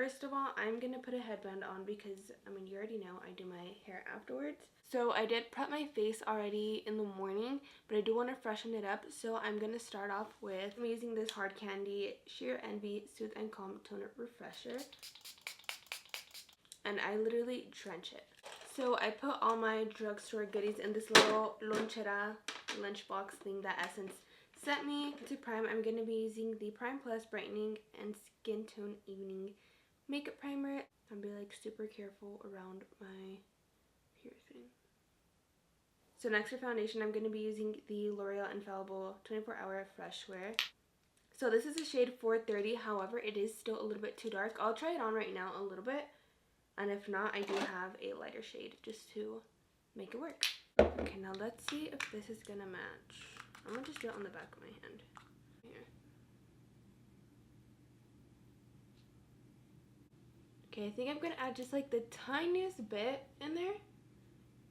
first of all, I'm gonna put a headband on because, I mean, you already know I do my hair afterwards. So I did prep my face already in the morning, but I do want to freshen it up. So I'm gonna start off with, I'm using this Hard Candy Sheer Envy Soothe and Calm Toner Refresher. And I literally drench it. So I put all my drugstore goodies in this little lonchera lunchbox thing that Essence sent me. To prime, I'm going to be using the Prime Plus Brightening and Skin Tone Evening Makeup Primer. I'll be like super careful around my piercing. So next for foundation, I'm going to be using the L'Oreal Infallible 24 Hour Fresh Wear. So this is a shade 430, however it is still a little bit too dark. I'll try it on right now a little bit. And if not, I do have a lighter shade just to make it work. Okay, now let's see if this is gonna match. I'm gonna just do it on the back of my hand. Here. Okay, I think I'm gonna add just like the tiniest bit in there,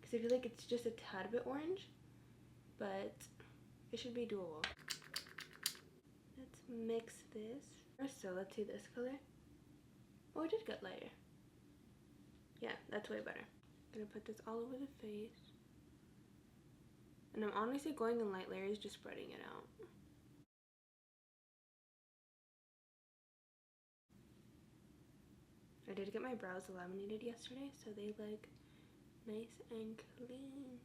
because I feel like it's just a tad bit orange, but it should be doable. Let's mix this. So let's see this color. Oh, it did get lighter. Yeah, that's way better. I'm gonna put this all over the face. And I'm honestly going in light layers, just spreading it out. I did get my brows laminated yesterday, so they look nice and clean.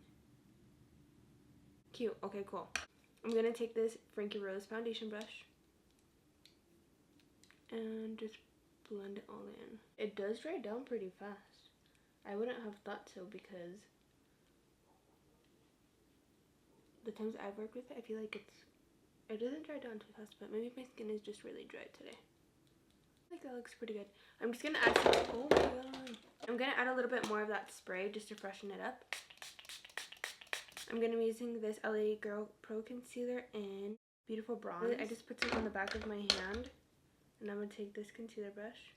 Cute. Okay, cool. I'm gonna take this Frankie Rose foundation brush and just blend it all in. It does dry down pretty fast. I wouldn't have thought so because the times I've worked with it, I feel like it doesn't dry down too fast, but maybe my skin is just really dry today. I think that looks pretty good. I'm just gonna add some, oh my god. I'm gonna add a little bit more of that spray just to freshen it up. I'm gonna be using this LA Girl Pro Concealer in Beautiful Bronze. I just put some on the back of my hand, and I'm gonna take this concealer brush,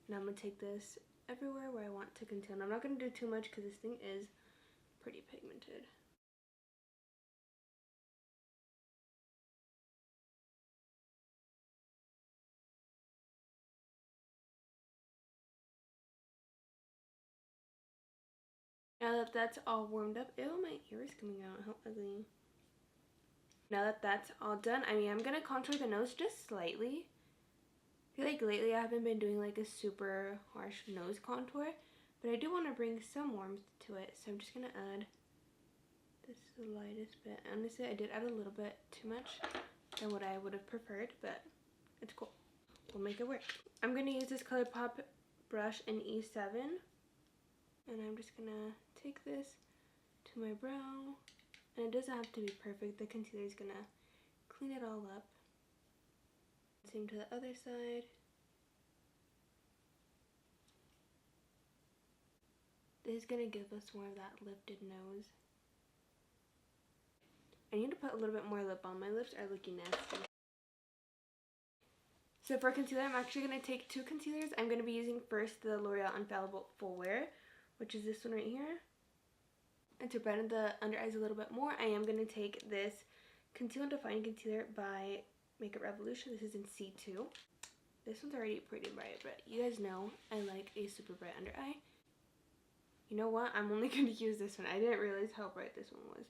and I'm gonna take this everywhere where I want to conceal. And I'm not gonna do too much because this thing is pretty pigmented. Now that that's all warmed up, ew, my ear is coming out, how ugly. Now that that's all done, I mean, I'm gonna contour the nose just slightly. I feel like lately I haven't been doing like a super harsh nose contour, but I do want to bring some warmth to it, so I'm just gonna add this is the lightest bit. Honestly, I did add a little bit too much than what I would have preferred, but it's cool. We'll make it work. I'm gonna use this ColourPop brush in E7, and I'm just gonna take this to my brow, and it doesn't have to be perfect. The concealer is gonna clean it all up. Same to the other side. This is gonna give us more of that lifted nose. I need to put a little bit more lip balm. My lips are looking nasty. So for concealer, I'm actually going to take two concealers. I'm going to be using first the L'Oreal Infallible Full Wear, which is this one right here. And to brighten the under eyes a little bit more, I am going to take this Conceal and Define Concealer by Makeup Revolution. This is in C2. This one's already pretty bright, but you guys know I like a super bright under eye. You know what? I'm only going to use this one. I didn't realize how bright this one was.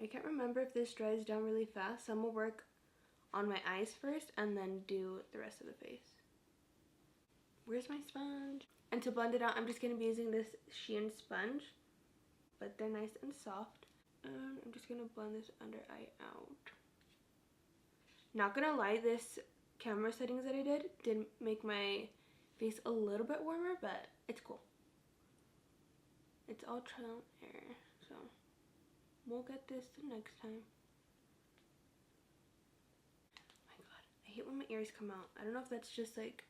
I can't remember if this dries down really fast, so I'm going to work on my eyes first and then do the rest of the face. Where's my sponge? And to blend it out, I'm just going to be using this Shein sponge, but they're nice and soft. And I'm just going to blend this under eye out. Not going to lie, this camera settings that I did make my face a little bit warmer, but it's cool. It's all trial and error, so we'll get this the next time. I hate when my ears come out. I don't know if that's just like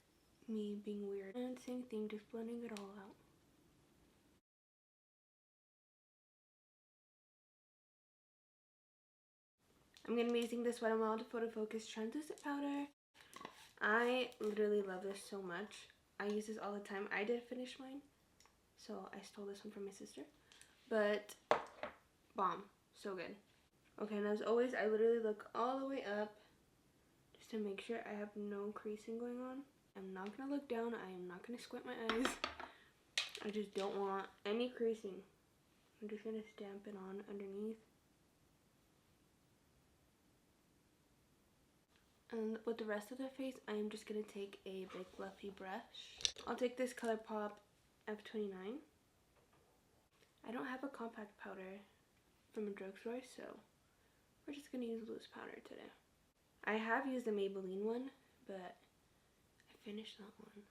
me being weird. And same thing, just blending it all out. I'm going to be using this Wet n Wild Photo Focus Translucent Powder. I literally love this so much. I use this all the time. I did finish mine, so I stole this one from my sister. But bomb. So good. Okay, and as always, I literally look all the way up just to make sure I have no creasing going on. I'm not going to look down. I am not going to squint my eyes. I just don't want any creasing. I'm just going to stamp it on underneath. And with the rest of the face, I am just going to take a big fluffy brush. I'll take this ColourPop F29. I don't have a compact powder from a drugstore, so we're just going to use loose powder today. I have used the Maybelline one, but I finished that one.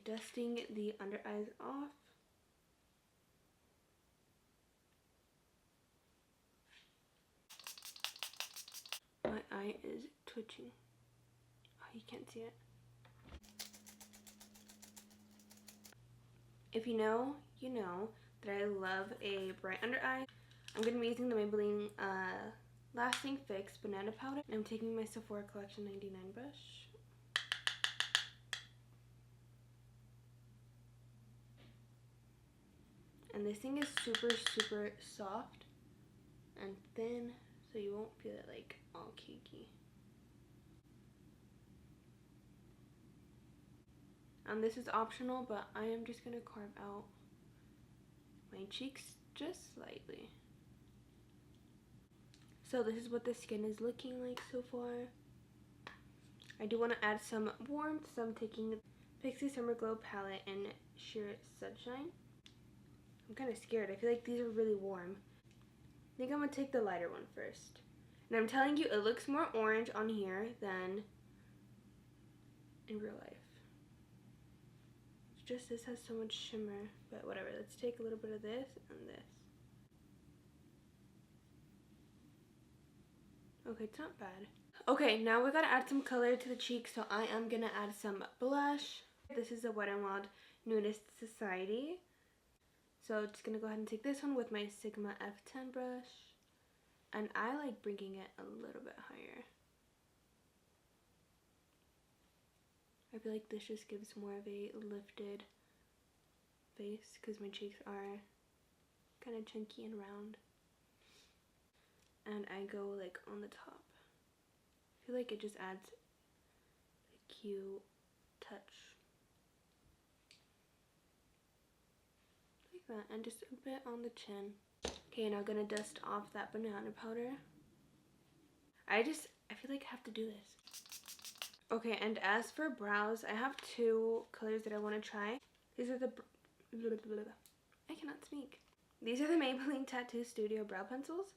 Dusting the under eyes off. My eye is twitching. Oh, you can't see it. If you know, you know that I love a bright under eye. I'm going to be using the Maybelline Lasting Fix Banana Powder. I'm taking my Sephora Collection 99 brush. And this thing is super, super soft and thin, so you won't feel it like all cakey. And this is optional, but I am just going to carve out my cheeks just slightly. So this is what the skin is looking like so far. I do want to add some warmth, so I'm taking Pixie Summer Glow palette in Sheer Sunshine. I'm kind of scared. I feel like these are really warm. I think I'm going to take the lighter one first. And I'm telling you, it looks more orange on here than in real life. It's just this has so much shimmer, but whatever. Let's take a little bit of this and this. Okay, it's not bad. Okay, now we gotta add some color to the cheeks, so I am gonna add some blush. This is a Wet n Wild Nudist Society. So just gonna go ahead and take this one with my Sigma F10 brush. And I like bringing it a little bit higher. I feel like this just gives more of a lifted face because my cheeks are kind of chunky and round. And I go like on the top. I feel like it just adds a cute touch. Like that, and just a bit on the chin. Okay, now I'm gonna dust off that banana powder. I feel like I have to do this. Okay, and as for brows, I have two colors that I want to try. These are the I cannot speak. These are the Maybelline Tattoo Studio brow pencils.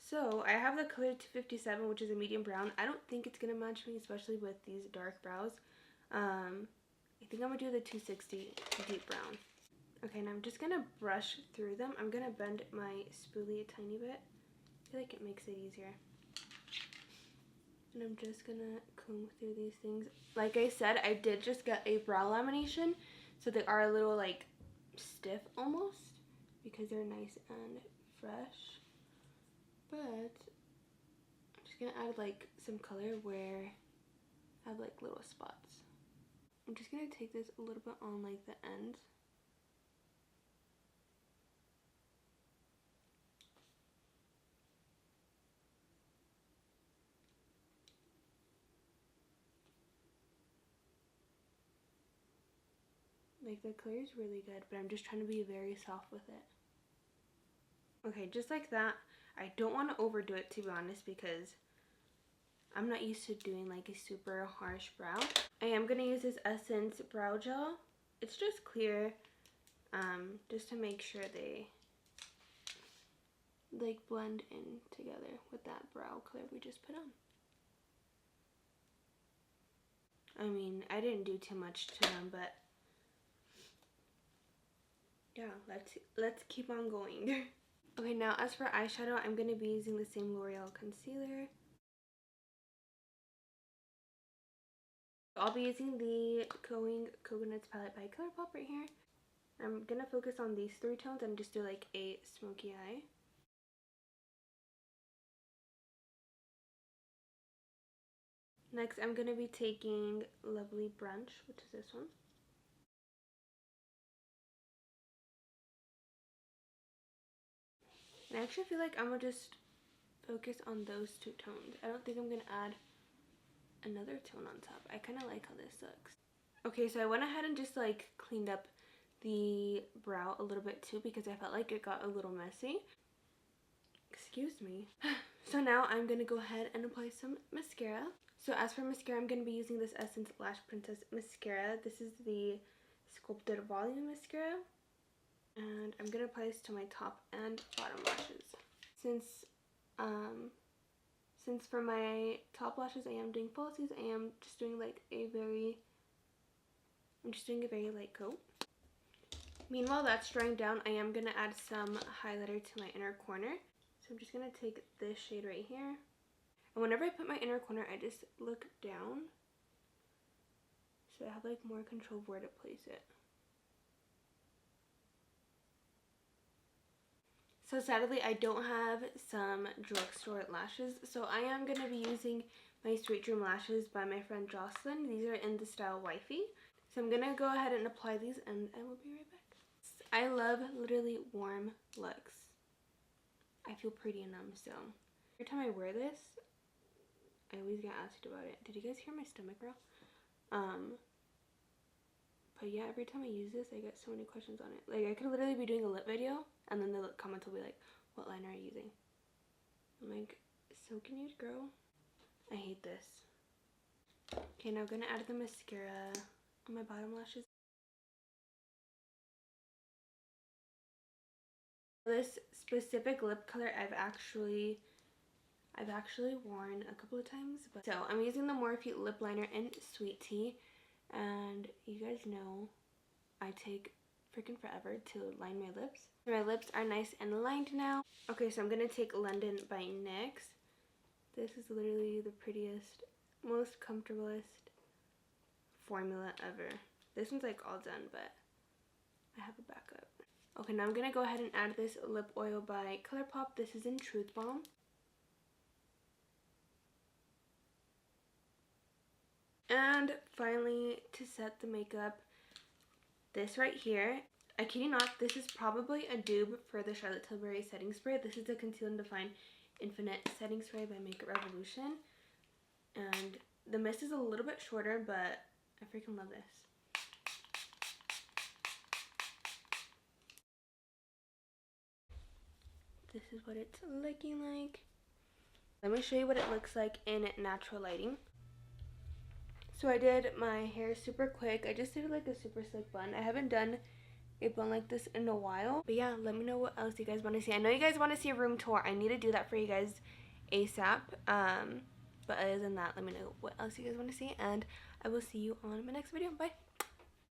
So I have the color 257, which is a medium brown. I don't think it's gonna match me, especially with these dark brows. I think I'm gonna do the 260 deep brown. Okay, and I'm just gonna brush through them. I'm gonna bend my spoolie a tiny bit. I feel like it makes it easier. And I'm just gonna comb through these things. Like I said, I did just get a brow lamination, so they are a little like stiff almost because they're nice and fresh. But I'm just gonna add like some color where I have like little spots. I'm just gonna take this a little bit on like the ends. Like the color is really good, but I'm just trying to be very soft with it. Okay, just like that. I don't want to overdo it, to be honest, because I'm not used to doing like a super harsh brow. I am going to use this Essence Brow Gel. It's just clear, just to make sure they like blend in together with that brow color we just put on. I mean, I didn't do too much to them, but yeah, let's keep on going. Okay, now as for eyeshadow, I'm going to be using the same L'Oreal concealer. I'll be using the Going Coconuts palette by ColourPop right here. I'm going to focus on these three tones and just do like a smoky eye. Next, I'm going to be taking Lovely Brunch, which is this one. And I actually feel like I'm going to just focus on those two tones. I don't think I'm going to add another tone on top. I kind of like how this looks. Okay, so I went ahead and just like cleaned up the brow a little bit too because I felt like it got a little messy. Excuse me. So now I'm going to go ahead and apply some mascara. So as for mascara, I'm going to be using this Essence Lash Princess mascara. This is the Sculpted Volume Mascara. And I'm going to apply this to my top and bottom lashes. Since for my top lashes I am doing falsies, I am just doing like a very light coat. Meanwhile that's drying down, I am going to add some highlighter to my inner corner. So I'm just going to take this shade right here. And whenever I put my inner corner, I just look down. So I have like more control of where to place it. So sadly, I don't have some Drugstore lashes. So I am going to be using my Sweet Dream lashes by my friend Jocelyn. These are in the style Wifey. So I'm going to go ahead and apply these and I will be right back. I love literally warm looks. I feel pretty in them, so every time I wear this, I always get asked about it. Did you guys hear my stomach growl? But yeah, every time I use this, I get so many questions on it. Like, I could literally be doing a lip video, and then the comments will be like, what liner are you using? I'm like, so can you, girl? I hate this. Okay, now I'm gonna add the mascara on my bottom lashes. This specific lip color I've actually worn a couple of times, but so I'm using the Morphe lip liner in Sweet Tea, and you guys know I take freaking forever to line my lips. My lips are nice and lined now. Okay, so I'm gonna take London by NYX. This is literally the prettiest, most comfortablest formula ever. This one's like all done, but I have a backup. Okay, now I'm gonna go ahead and add this lip oil by ColourPop. This is in Truth Bomb. And finally, to set the makeup, this right here, I kid you not, this is probably a dupe for the Charlotte Tilbury setting spray. This is the Conceal and Define Infinite Setting Spray by Makeup Revolution. And the mist is a little bit shorter, but I freaking love this. This is what it's looking like. Let me show you what it looks like in natural lighting. So I did my hair super quick. I just did like a super slick bun. I haven't done a bun like this in a while. But yeah, let me know what else you guys want to see. I know you guys want to see a room tour. I need to do that for you guys ASAP. But other than that, let me know what else you guys want to see. And I will see you on my next video. Bye.